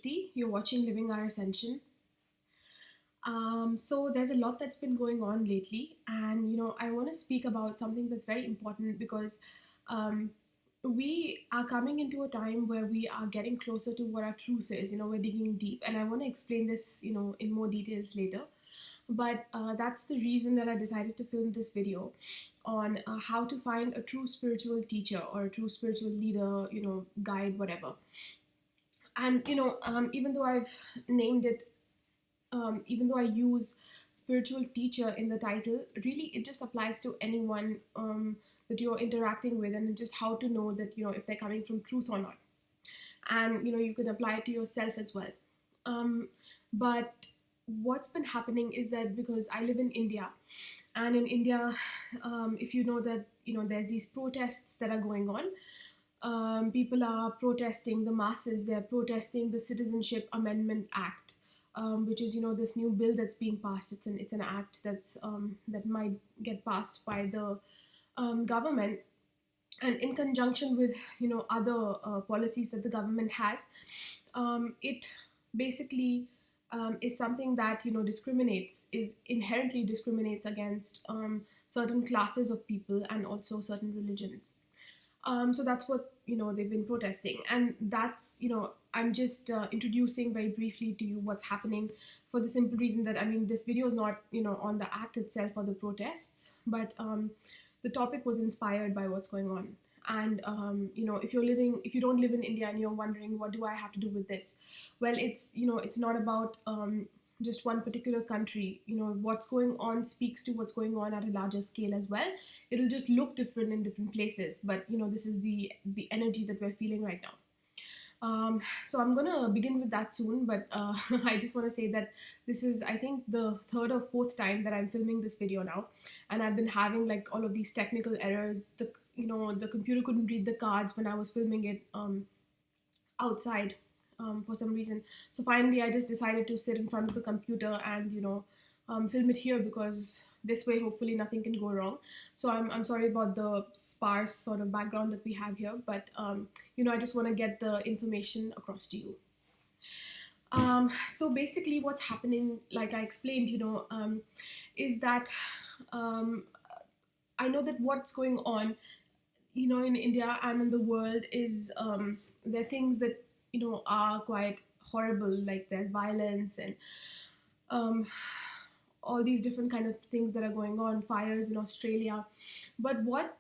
Shruti. You're watching Living Our Ascension. So there's a lot that's been going on lately, and I want to speak about something that's very important because um, we are coming into a time where we are getting closer to what our truth is. We're digging deep, and I want to explain this, in more details later. But that's the reason that I decided to film this video on how to find a true spiritual teacher or a true spiritual leader, guide, whatever. And even though I've named it, even though I use spiritual teacher in the title, really it just applies to anyone that you're interacting with, and just how to know that if they're coming from truth or not. And you can apply it to yourself as well. But what's been happening is that because I live in India, and in India, if you know that there's these protests that are going on. People are protesting, the masses, they're protesting the Citizenship Amendment Act, which is this new bill that's being passed. It's an act that might get passed by the government, and in conjunction with other policies that the government has. It basically is something that is inherently discriminates against certain classes of people and also certain religions. So that's what they've been protesting, and that's I'm just introducing very briefly to you what's happening, for the simple reason that this video is not on the act itself or the protests, but the topic was inspired by what's going on. And if you don't live in India and you're wondering what do I have to do with this, well, it's not about just one particular country. What's going on speaks to what's going on at a larger scale as well. It'll just look different in different places, but this is the energy that we're feeling right now. So I'm gonna begin with that soon, but I just want to say that this is, I think, the third or fourth time that I'm filming this video now, and I've been having like all of these technical errors. The computer couldn't read the cards when I was filming it outside for some reason. So finally, I just decided to sit in front of the computer and film it here, because this way hopefully nothing can go wrong. So I'm sorry about the sparse sort of background that we have here, but I just want to get the information across to you. So basically what's happening, like I explained, is that I know that what's going on in India and in the world is there are things that are quite horrible, like there's violence and um, all these different kind of things that are going on, fires in Australia. But what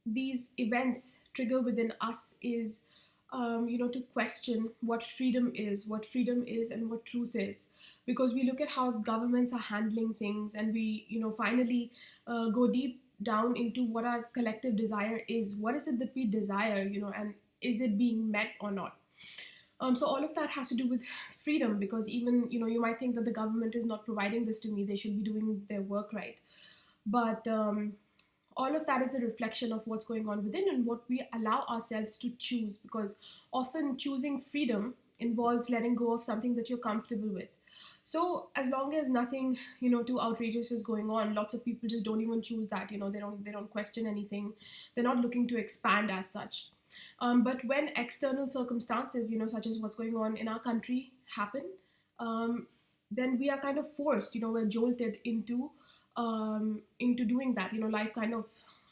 these events trigger within us is to question what freedom is, and what truth is, because we look at how governments are handling things, and we finally go deep down into what our collective desire is. What is it that we desire, and is it being met or not? So all of that has to do with freedom, because even you might think that the government is not providing this to me, they should be doing their work right. But all of that is a reflection of what's going on within and what we allow ourselves to choose, because often choosing freedom involves letting go of something that you're comfortable with. So as long as nothing too outrageous is going on, lots of people just don't even choose that. They don't question anything. They're not looking to expand as such. But when external circumstances, such as what's going on in our country, happen, then we are kind of forced. We're jolted into doing that. Life kind of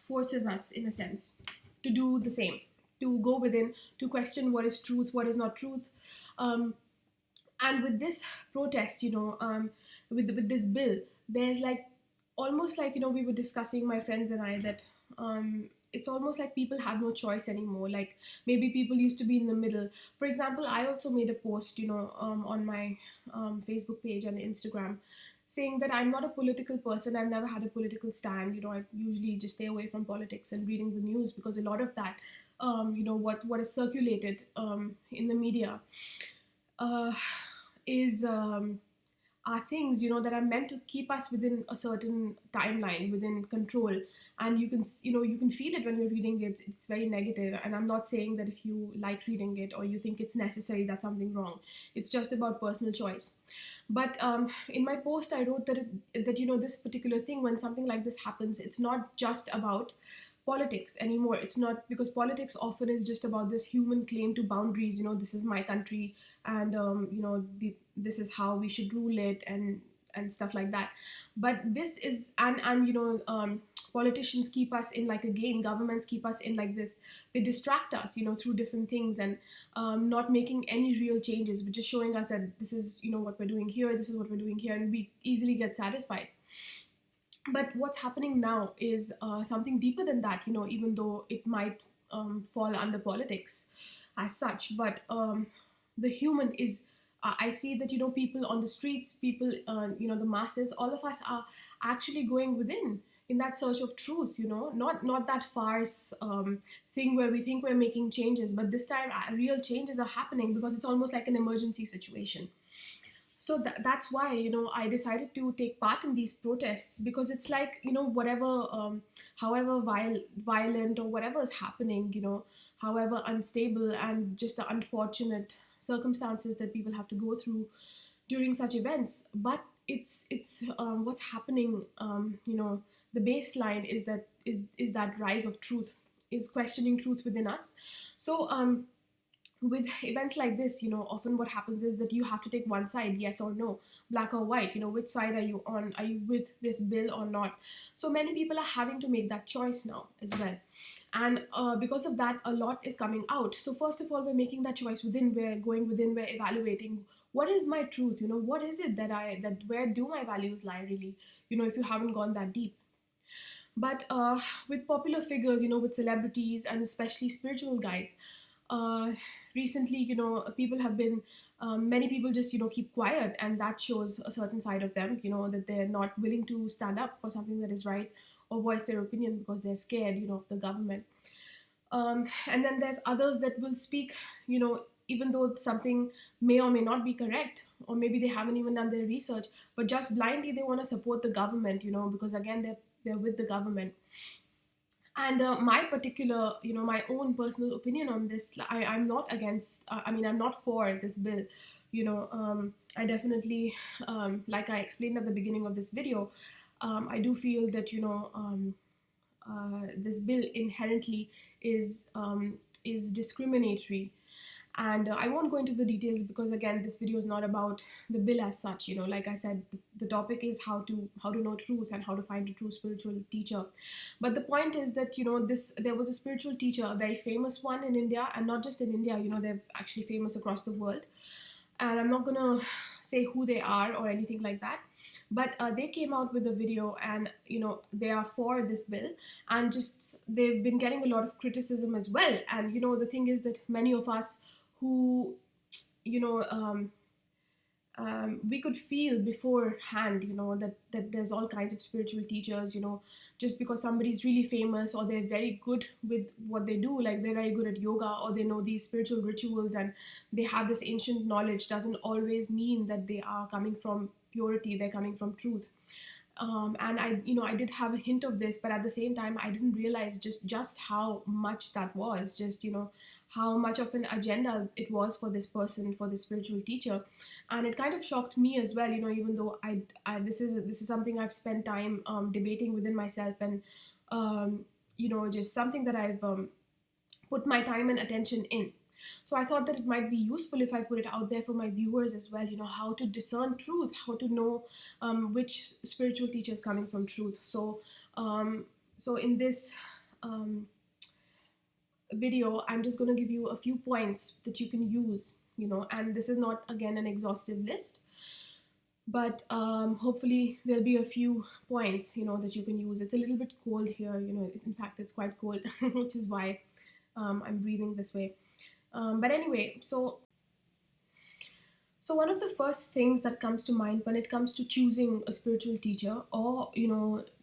forces us, in a sense, to do the same, to go within, to question what is truth, what is not truth. And with this protest, with this bill, there's like almost like we were discussing, my friends and I, that it's almost like people have no choice anymore. Like maybe people used to be in the middle. For example, I also made a post, on my Facebook page and Instagram, saying that I'm not a political person. I've never had a political stand. I usually just stay away from politics and reading the news, because a lot of that, what is circulated in the media uh, is are things that are meant to keep us within a certain timeline, within control. And you can feel it when you're reading it. It's very negative, and I'm not saying that if you like reading it or you think it's necessary, that's something wrong. It's just about personal choice. But in my post, I wrote that this particular thing, when something like this happens, it's not just about politics anymore. It's not, because politics often is just about this human claim to boundaries. This is my country, and this is how we should rule it, and stuff like that. But this is, and politicians keep us in like a game. Governments keep us in like this. They distract us, through different things, and not making any real changes, but just showing us that this is, what we're doing here, this is what we're doing here, and we easily get satisfied. But what's happening now is something deeper than that, even though it might fall under politics as such. But the human is, I see that, people on the streets, people, the masses, all of us are actually going within in that search of truth, not that farce thing where we think we're making changes, but this time real changes are happening, because it's almost like an emergency situation. So that's why, I decided to take part in these protests, because it's like, whatever, however violent or whatever is happening, however unstable and just the unfortunate circumstances that people have to go through during such events. But it's what's happening, the baseline is that rise of truth, is questioning truth within us. So with events like this, often what happens is that you have to take one side, yes or no, black or white. Which side are you on? Are you with this bill or not? So many people are having to make that choice now as well. And because of that, a lot is coming out. So first of all, we're making that choice within. We're going within. We're evaluating, what is my truth? What is it that where do my values lie, really? If you haven't gone that deep. But with popular figures, with celebrities and especially spiritual guides, uh, recently, people have been, many people just, keep quiet, and that shows a certain side of them, that they're not willing to stand up for something that is right, or voice their opinion, because they're scared, of the government. And then there's others that will speak, even though something may or may not be correct, or maybe they haven't even done their research, but just blindly they want to support the government, because again, they're with the government. And my particular, my own personal opinion on this, I'm not against, I'm not for this bill. I definitely, like I explained at the beginning of this video, I do feel that, this bill inherently is discriminatory. And I won't go into the details, because again, this video is not about the bill as such. Like I said, the topic is how to know truth and how to find a true spiritual teacher. But the point is that, there was a spiritual teacher, a very famous one in India, and not just in India. They're actually famous across the world. And I'm not gonna say who they are or anything like that. But they came out with a video, and they are for this bill, and just they've been getting a lot of criticism as well. And the thing is that many of us who, you know we could feel beforehand, that there's all kinds of spiritual teachers, just because somebody's really famous, or they're very good with what they do, like they're very good at yoga, or they know these spiritual rituals, and they have this ancient knowledge, doesn't always mean that they are coming from purity, they're coming from truth. And I did have a hint of this, but at the same time, I didn't realize just how much that was, just how much of an agenda it was for this person, for this spiritual teacher. And it kind of shocked me as well, even though this is something I've spent time debating within myself, and just something that I've put my time and attention in. So I thought that it might be useful if I put it out there for my viewers as well, how to discern truth, how to know which spiritual teacher is coming from truth. So in this video, I'm just going to give you a few points that you can use, and this is not, again, an exhaustive list, but hopefully there'll be a few points, that you can use. It's a little bit cold here, in fact, it's quite cold, which is why I'm breathing this way. But anyway, so one of the first things that comes to mind when it comes to choosing a spiritual teacher, or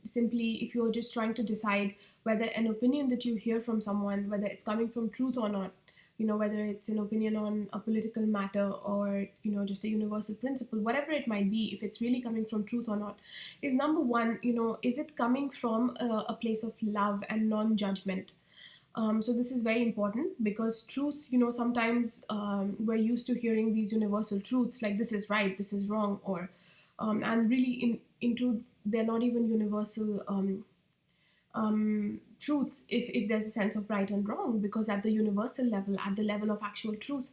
simply if you're just trying to decide whether an opinion that you hear from someone, whether it's coming from truth or not, whether it's an opinion on a political matter, or just a universal principle, whatever it might be, if it's really coming from truth or not, is number one, is it coming from a place of love and non-judgment? So this is very important, because truth, sometimes we're used to hearing these universal truths like this is right, this is wrong, or and really in truth, they're not even universal truths if there's a sense of right and wrong, because at the universal level, at the level of actual truth,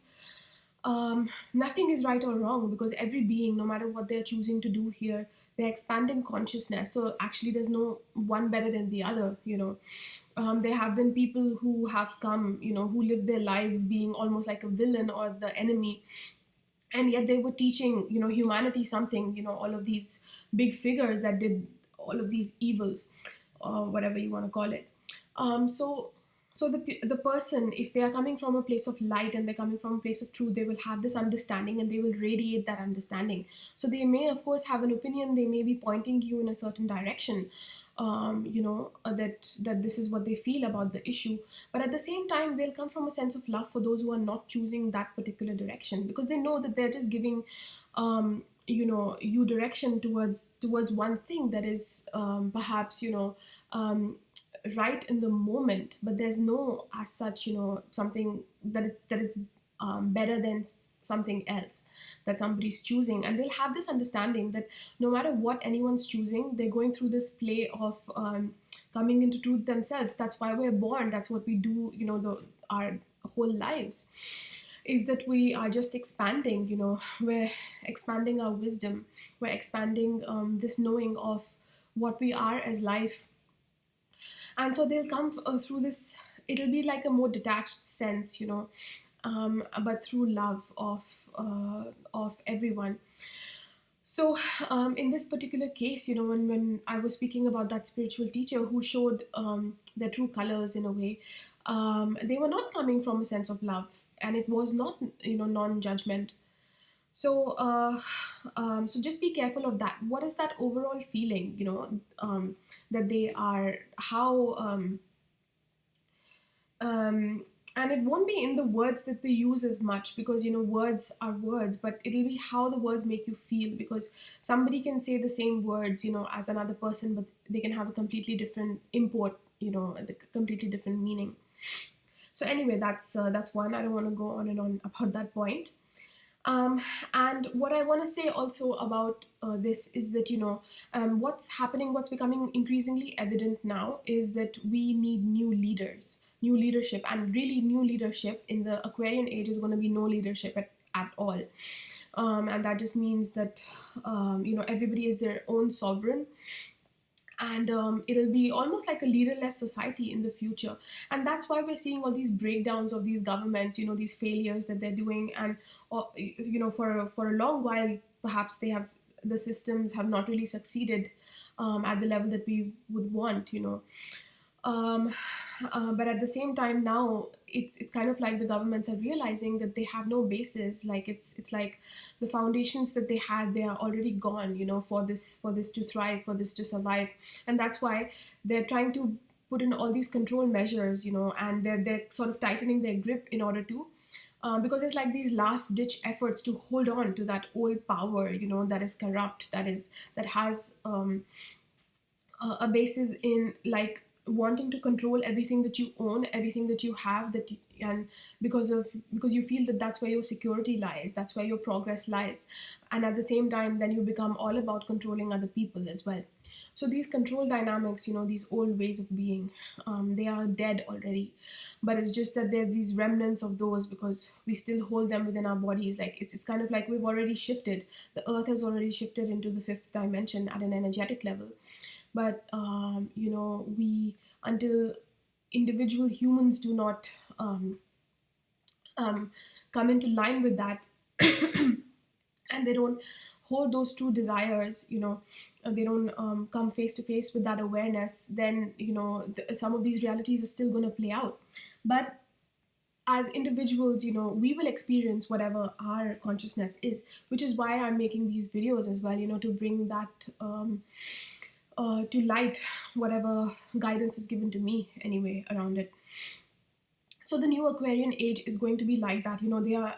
nothing is right or wrong, because every being, no matter what they're choosing to do here, they're expanding consciousness. So actually, there's no one better than the other. There have been people who have come, who live their lives being almost like a villain or the enemy, and yet they were teaching, humanity something. All of these big figures that did all of these evils, or whatever you want to call it. So the person, if they are coming from a place of light and they're coming from a place of truth, they will have this understanding and they will radiate that understanding. So they may of course have an opinion, they may be pointing you in a certain direction, that this is what they feel about the issue. But at the same time, they'll come from a sense of love for those who are not choosing that particular direction, because they know that they're just giving you direction towards one thing that is, perhaps, um, right in the moment, but there's no as such, something that is better than something else that somebody's choosing. And they'll have this understanding that no matter what anyone's choosing, they're going through this play of coming into truth themselves. That's why we're born, that's what we do, our whole lives, is that we are just expanding. We're expanding our wisdom, we're expanding this knowing of what we are as life. And so they'll come through this, it'll be like a more detached sense, but through love of everyone. So in this particular case, when I was speaking about that spiritual teacher who showed their true colors in a way, they were not coming from a sense of love, and it was not, non-judgment. So so just be careful of that. What is that overall feeling, that they are, how um, and it won't be in the words that they use as much, because words are words, but it'll be how the words make you feel, because somebody can say the same words, as another person, but they can have a completely different import, the completely different meaning. So anyway, that's one. I don't want to go on and on about that point. um, and what I want to say also about this is that, what's happening, what's becoming increasingly evident now, is that we need new leaders, new leadership. And really, new leadership in the Aquarian age is going to be no leadership at all. And that just means that, everybody is their own sovereign, and it'll be almost like a leaderless society in the future. And that's why we're seeing all these breakdowns of these governments, these failures that they're doing. And for a long while, perhaps the systems have not really succeeded at the level that we would want, um, but at the same time now, it's kind of like the governments are realizing that they have no basis. Like it's like the foundations that they had, they are already gone, for this to thrive, for this to survive. And that's why they're trying to put in all these control measures, and they're sort of tightening their grip in order to, because it's like these last ditch efforts to hold on to that old power, that is corrupt, that has a basis in, like, wanting to control everything that you own, everything that you have, and because you feel that that's where your security lies, that's where your progress lies. And at the same time, then you become all about controlling other people as well. So these control dynamics, these old ways of being, they are dead already. But it's just that there's these remnants of those, because we still hold them within our bodies. Like it's kind of like we've already shifted. The earth has already shifted into the fifth dimension at an energetic level. But we, until individual humans do not um, come into line with that, and they don't hold those true desires, they don't come face to face with that awareness, then some of these realities are still going to play out. But as individuals, we will experience whatever our consciousness is, which is why I'm making these videos as well, to bring that to light, whatever guidance is given to me anyway around it. So the new Aquarian age is going to be like that. They are.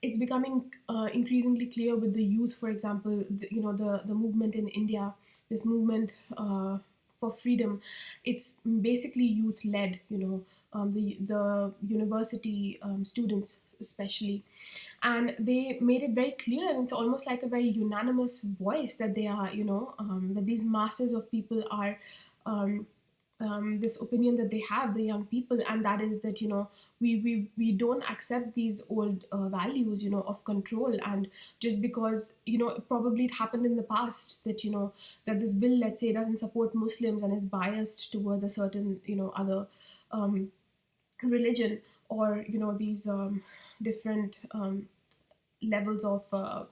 It's becoming increasingly clear with the youth, for example. The movement in India, this movement for freedom. It's basically youth led. The university students especially, and they made it very clear, and it's almost like a very unanimous voice that they are, that these masses of people are. Um, this opinion that they have, the young people, and that is that, we don't accept these old values, of control. And just because, probably it happened in the past that, that this bill, let's say, doesn't support Muslims and is biased towards a certain, other um, religion, or these different levels of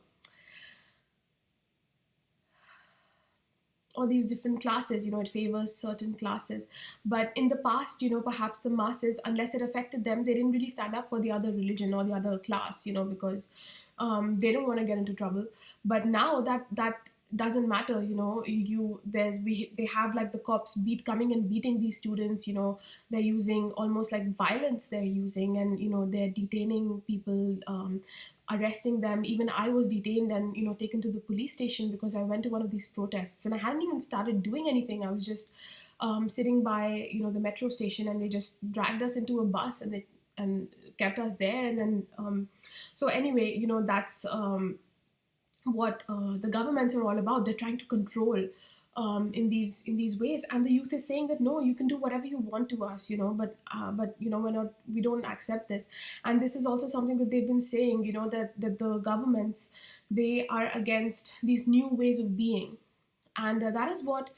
or these different classes, it favors certain classes. But in the past, perhaps the masses, unless it affected them, they didn't really stand up for the other religion or the other class, because they don't want to get into trouble. But now that doesn't matter, they have like the cops coming and beating these students, they're using almost like violence, they're using, and they're detaining people, arresting them. Even I was detained and taken to the police station because I went to one of these protests, and I hadn't even started doing anything. I was just sitting by the metro station, and they just dragged us into a bus, and kept us there. And then so anyway, that's what the governments are all about. They're trying to control in these ways, and the youth is saying that no, you can do whatever you want to us, but we don't accept this. And this is also something that they've been saying, that the governments, they are against these new ways of being. And that is what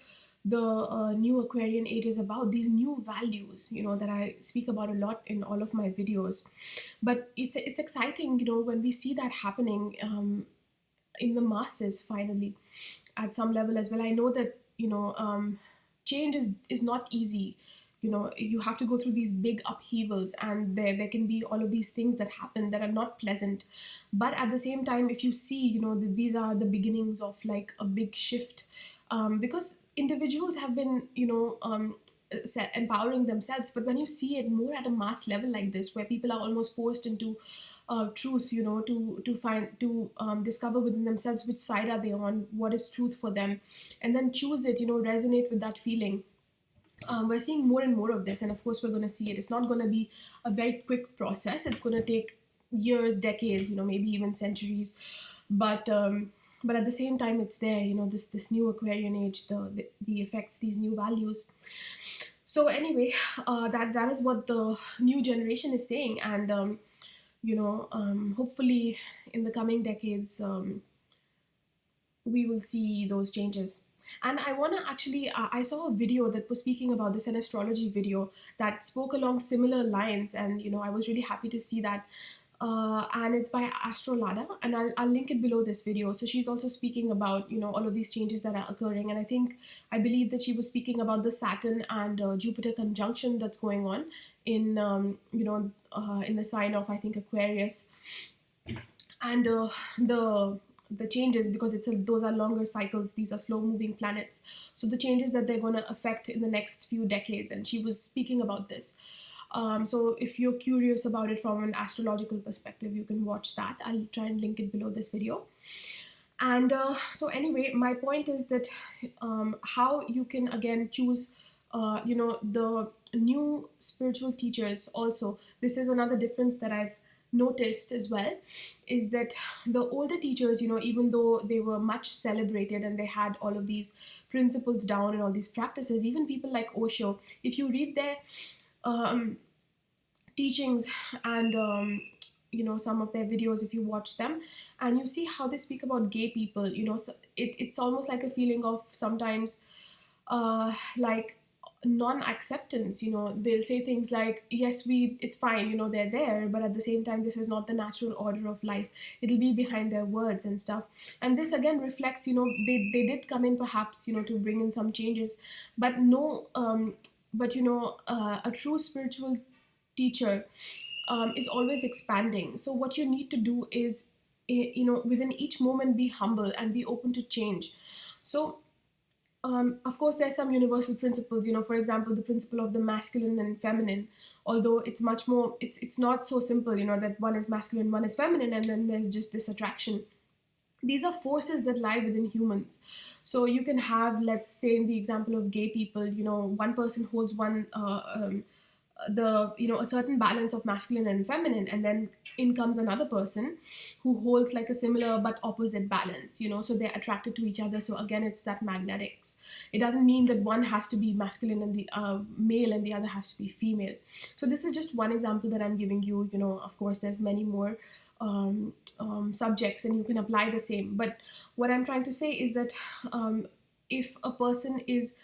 the new Aquarian age is about, these new values, that I speak about a lot in all of my videos. But it's exciting, when we see that happening in the masses finally, at some level as well. I know that change is not easy. You have to go through these big upheavals, and there can be all of these things that happen that are not pleasant. But at the same time, if you see, that these are the beginnings of like a big shift, because individuals have been, empowering themselves. But when you see it more at a mass level like this, where people are almost forced into truth, to find, to discover within themselves which side are they on, what is truth for them, and then choose it, resonate with that feeling. We're seeing more and more of this, and of course we're going to see it. It's not going to be a very quick process. It's going to take years, decades, maybe even centuries. But at the same time, it's there. This new Aquarian age, the effects, these new values. So anyway, that is what the new generation is saying. And hopefully in the coming decades, we will see those changes. And I want to actually, I saw a video that was speaking about this, an astrology video that spoke along similar lines. And, I was really happy to see that. And it's by Astrolada, and I'll link it below this video. So she's also speaking about, all of these changes that are occurring. And I believe that she was speaking about the Saturn and Jupiter conjunction that's going on in, in the sign of, I think, Aquarius. And the changes, because those are longer cycles, these are slow moving planets, so the changes that they're going to affect in the next few decades. And she was speaking about this. So if you're curious about it from an astrological perspective, you can watch that. I'll try and link it below this video. And so anyway, my point is that how you can again choose the new spiritual teachers also. This is another difference that I've noticed as well, is that the older teachers, even though they were much celebrated and they had all of these principles down and all these practices, even people like Osho, if you read their teachings and some of their videos, if you watch them and you see how they speak about gay people, so it's almost like a feeling of sometimes like non-acceptance. They'll say things like, yes, it's fine, they're there, but at the same time, this is not the natural order of life. It'll be behind their words and stuff. And this again reflects, they did come in perhaps, to bring in some changes, but no, a true spiritual teacher is always expanding. So what you need to do is, within each moment, be humble and be open to change. So of course, there's some universal principles, for example, the principle of the masculine and feminine, although it's much more, it's not so simple, that one is masculine, one is feminine, and then there's just this attraction. These are forces that lie within humans. So you can have, let's say, in the example of gay people, one person holds one the a certain balance of masculine and feminine, and then in comes another person who holds like a similar but opposite balance, so they're attracted to each other. So again, it's that magnetics. It doesn't mean that one has to be masculine and the male and the other has to be female. So this is just one example that I'm giving you. Of course there's many more subjects and you can apply the same, but what I'm trying to say is that if a person is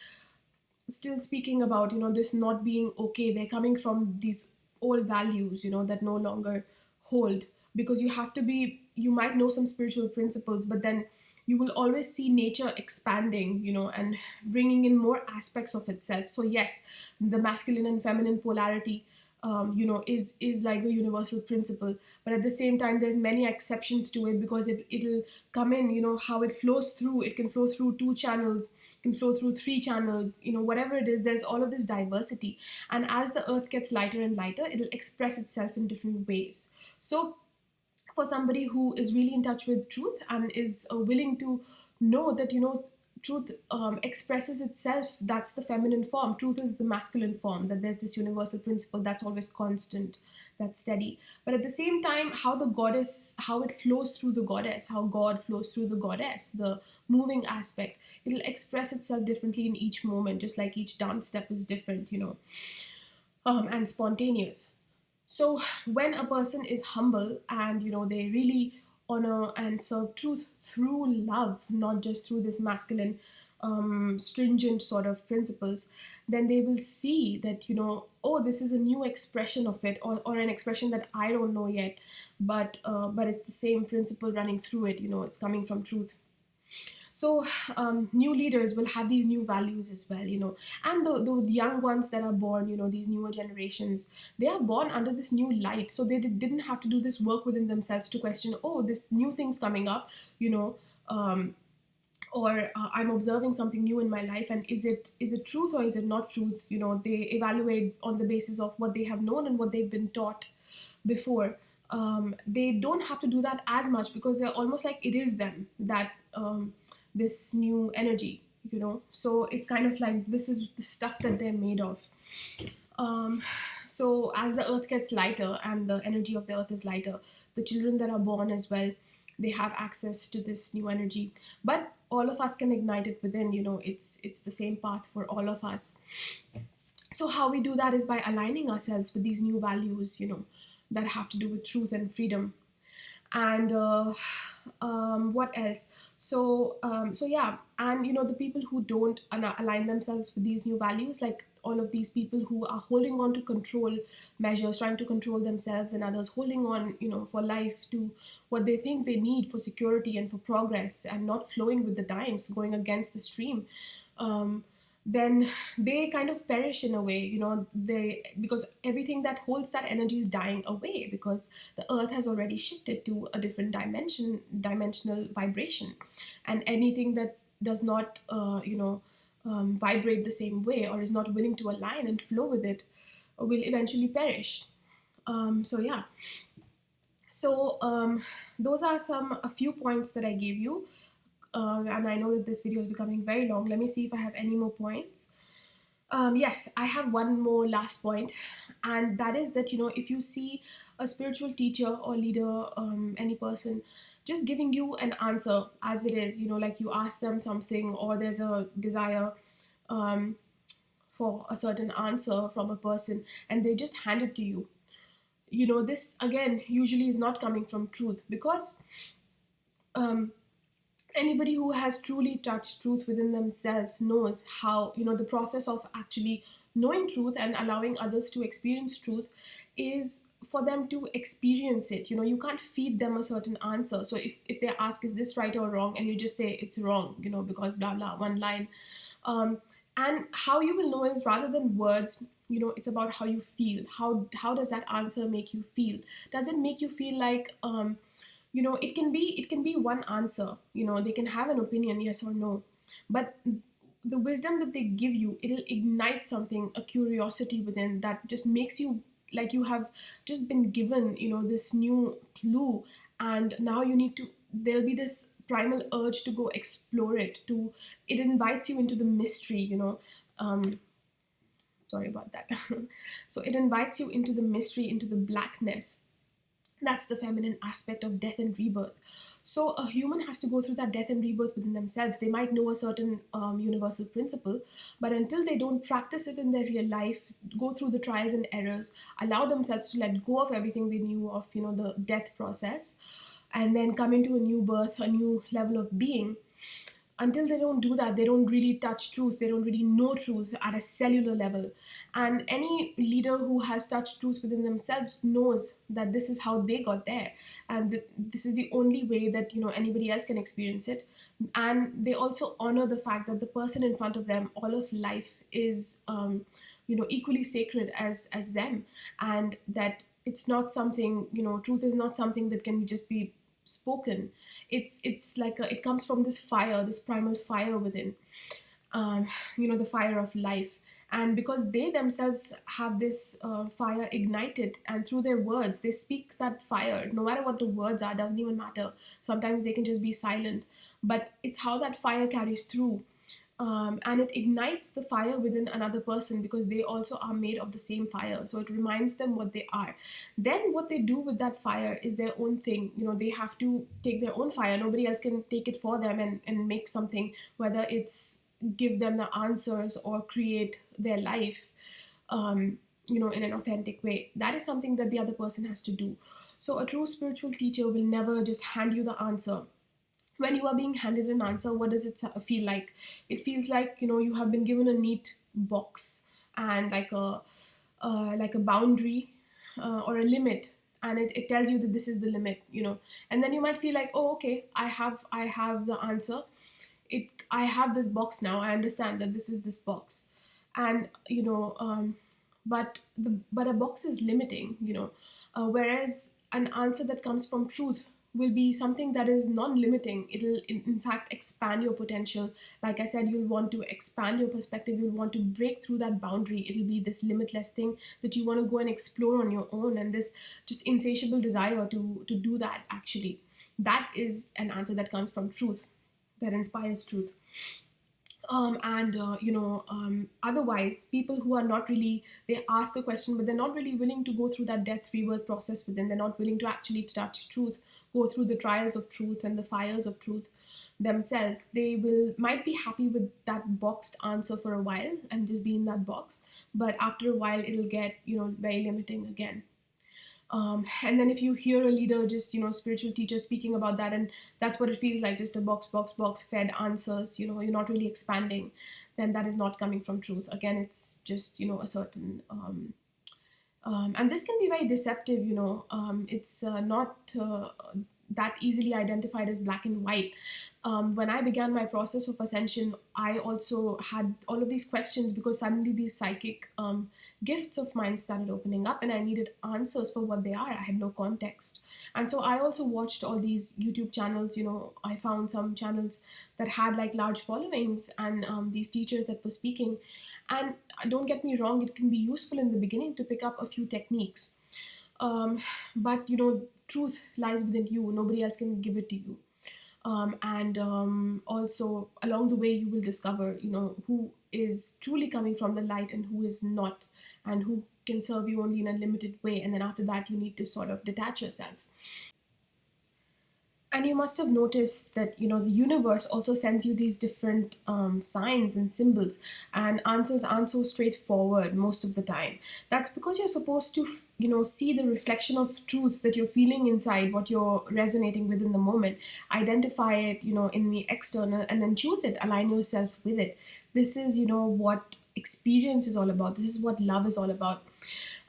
still speaking about this not being okay, they're coming from these old values that no longer hold, because you have to be, you might know some spiritual principles, but then you will always see nature expanding, and bringing in more aspects of itself. So yes, the masculine and feminine polarity is like the universal principle, but at the same time there's many exceptions to it, because it'll come in, how it flows through. It can flow through two channels, can flow through three channels, whatever it is, there's all of this diversity. And as the earth gets lighter and lighter, it'll express itself in different ways. So for somebody who is really in touch with truth and is willing to know that truth expresses itself, that's the feminine form, truth is the masculine form, that there's this universal principle that's always constant, that's steady. But at the same time, how the goddess, how it flows through the goddess, how God flows through the goddess, the moving aspect, it'll express itself differently in each moment, just like each dance step is different, and spontaneous. So when a person is humble and they really honor and serve truth through love, not just through this masculine stringent sort of principles, then they will see that oh, this is a new expression of it, or an expression that I don't know yet, but it's the same principle running through it. It's coming from truth. So new leaders will have these new values as well, and the young ones that are born, these newer generations, they are born under this new light, so they didn't have to do this work within themselves to question, oh, this new thing's coming up, or I'm observing something new in my life, and is it truth or is it not truth? They evaluate on the basis of what they have known and what they've been taught before. They don't have to do that as much, because they're almost like it is them, that this new energy, so it's kind of like this is the stuff that they're made of. um, so as the earth gets lighter and the energy of the earth is lighter, the children that are born as well, they have access to this new energy. But all of us can ignite it within. It's the same path for all of us. So how we do that is by aligning ourselves with these new values, that have to do with truth and freedom. And what else? So yeah, and the people who don't align themselves with these new values, like all of these people who are holding on to control measures, trying to control themselves and others, holding on for life to what they think they need for security and for progress, and not flowing with the times, going against the stream, um, then they kind of perish in a way. They, because everything that holds that energy is dying away, because the earth has already shifted to a different dimensional vibration, and anything that does not vibrate the same way, or is not willing to align and flow with it, will eventually perish. So yeah, so those are a few points that I gave you, and I know that this video is becoming very long. Let me see if I have any more points. Yes, I have one more last point, and that is that if you see a spiritual teacher or leader, any person, just giving you an answer as it is, like you ask them something, or there's a desire um, for a certain answer from a person, and they just hand it to you. This again usually is not coming from truth, because um, anybody who has truly touched truth within themselves knows how, the process of actually knowing truth and allowing others to experience truth is for them to experience it. You can't feed them a certain answer. So if they ask, is this right or wrong, and you just say it's wrong, because blah blah, one line. And how you will know is, rather than words, it's about how you feel. How does that answer make you feel? Does it make you feel like it can be one answer. They can have an opinion, yes or no, but the wisdom that they give you, it'll ignite something, a curiosity within, that just makes you like you have just been given this new clue, and now you need to, there'll be this primal urge to go explore it. To It invites you into the mystery. um Sorry about that. So it invites you into the mystery, into the blackness. That's the feminine aspect of death and rebirth. So a human has to go through that death and rebirth within themselves. They might know a certain universal principle, but until they don't practice it in their real life, go through the trials and errors, allow themselves to let go of everything they knew of, the death process, and then come into a new birth, a new level of being, until they don't do that, they don't really touch truth, they don't really know truth at a cellular level. And any leader who has touched truth within themselves knows that this is how they got there, and this is the only way that anybody else can experience it. And they also honor the fact that the person in front of them, all of life is equally sacred as them, and that it's not something, truth is not something that can just be spoken. It's like it comes from this fire, this primal fire within, the fire of life. And because they themselves have this fire ignited, and through their words they speak that fire, no matter what the words are, doesn't even matter. Sometimes they can just be silent, but it's how that fire carries through, and it ignites the fire within another person, because they also are made of the same fire. So it reminds them what they are. Then what they do with that fire is their own thing. They have to take their own fire. Nobody else can take it for them and make something, whether it's give them the answers or create their life, in an authentic way. That is something that the other person has to do. So a true spiritual teacher will never just hand you the answer. When you are being handed an answer, what does it feel like? It feels like you have been given a neat box, and like a boundary, or a limit, and it tells you that this is the limit, and then you might feel like, oh, okay, I have the answer. I have this box now, I understand that this is this box. And but a box is limiting, whereas an answer that comes from truth will be something that is non-limiting. It'll in fact expand your potential. Like I said, you'll want to expand your perspective, you'll want to break through that boundary. It'll be this limitless thing that you want to go and explore on your own, and this just insatiable desire to do that. Actually, that is an answer that comes from truth, that inspires truth. And otherwise, people who are not really, they ask a question, but they're not really willing to go through that death rebirth process within. They're not willing to actually touch truth, go through the trials of truth and the fires of truth themselves. They will might be happy with that boxed answer for a while and just be in that box, but after a while it'll get very limiting again. And then if you hear a leader, just spiritual teacher speaking about that, and that's what it feels like, just a box fed answers, you're not really expanding, then that is not coming from truth. Again, it's just a certain and this can be very deceptive. It's not that easily identified as black and white. When I began my process of ascension, I also had all of these questions, because suddenly these psychic gifts of mine started opening up, and I needed answers for what they are. I had no context. And so I also watched all these YouTube channels. I found some channels that had like large followings, and these teachers that were speaking. And don't get me wrong, it can be useful in the beginning to pick up a few techniques. But truth lies within you. Nobody else can give it to you. And also along the way, you will discover who is truly coming from the light and who is not, and who can serve you only in a limited way. And then after that, you need to sort of detach yourself. And you must have noticed that the universe also sends you these different signs and symbols, and answers aren't so straightforward most of the time. That's because you're supposed to see the reflection of truth that you're feeling inside, what you're resonating with in the moment, identify it in the external, and then choose it, align yourself with it. This is what experience is all about. This is what love is all about.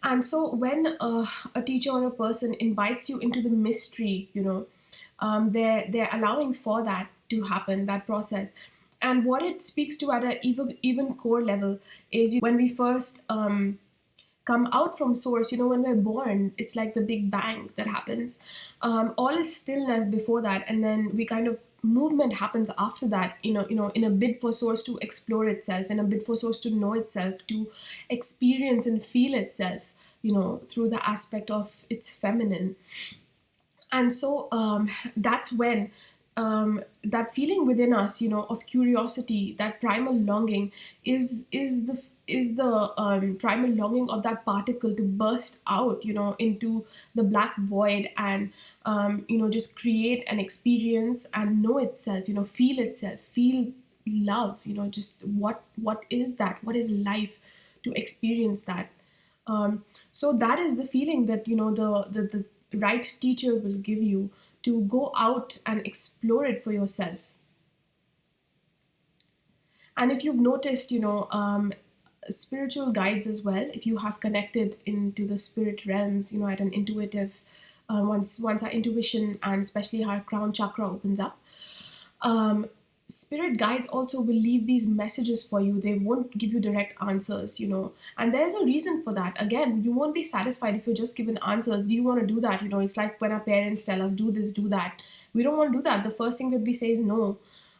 And so when a teacher or a person invites you into the mystery, they're allowing for that to happen, that process. And what it speaks to at an even core level is, when we first come out from source, when we're born, it's like the big bang that happens. All is stillness before that, and then we kind of movement happens after that, in a bid for source to explore itself, in a bid for source to know itself, to experience and feel itself, through the aspect of its feminine. And so that's when that feeling within us, of curiosity, that primal longing, is is the primal longing of that particle to burst out, into the black void, and just create an experience and know itself, feel love, just what is that, what is life, to experience that. So that is the feeling that, the right teacher will give you, to go out and explore it for yourself. And if you've noticed, spiritual guides as well, if you have connected into the spirit realms, at an intuitive, once our intuition and especially our crown chakra opens up, um, spirit guides also will leave these messages for you. They won't give you direct answers, and there's a reason for that. Again, you won't be satisfied if you're just given answers. Do you want to do that? It's like when our parents tell us, do this, do that. We don't want to do that. The first thing that we say is no.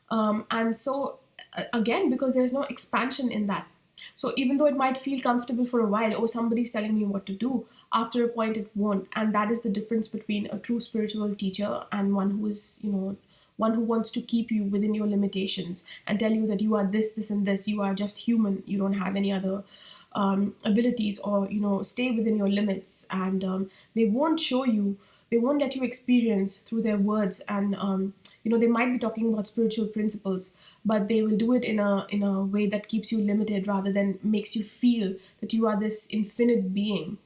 And so, again, because there's no expansion in that. So even though it might feel comfortable for a while, oh, somebody's telling me what to do, after a point it won't. And that is the difference between a true spiritual teacher and one who is, one who wants to keep you within your limitations and tell you that you are this, this, and this. You are just human. You don't have any other abilities, or stay within your limits. And they won't show you. They won't let you experience through their words. And they might be talking about spiritual principles, but they will do it in a way that keeps you limited, rather than makes you feel that you are this infinite being.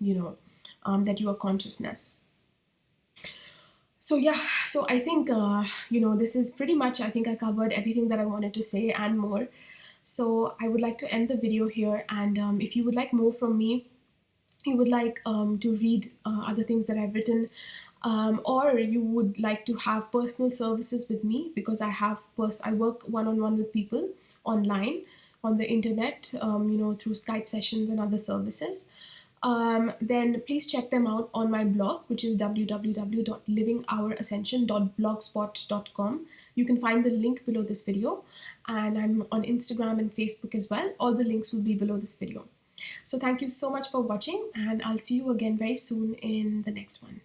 That you are consciousness. So yeah, so I think this is pretty much, I think I covered everything that I wanted to say and more. So I would like to end the video here, and if you would like more from me, you would like to read other things that I've written, or you would like to have personal services with me, because I work one-on-one with people online on the internet, through Skype sessions and other services. Then please check them out on my blog, which is www.livingourascension.blogspot.com. You can find the link below this video, and I'm on Instagram and Facebook as well. All the links will be below this video. So thank you so much for watching, and I'll see you again very soon in the next one.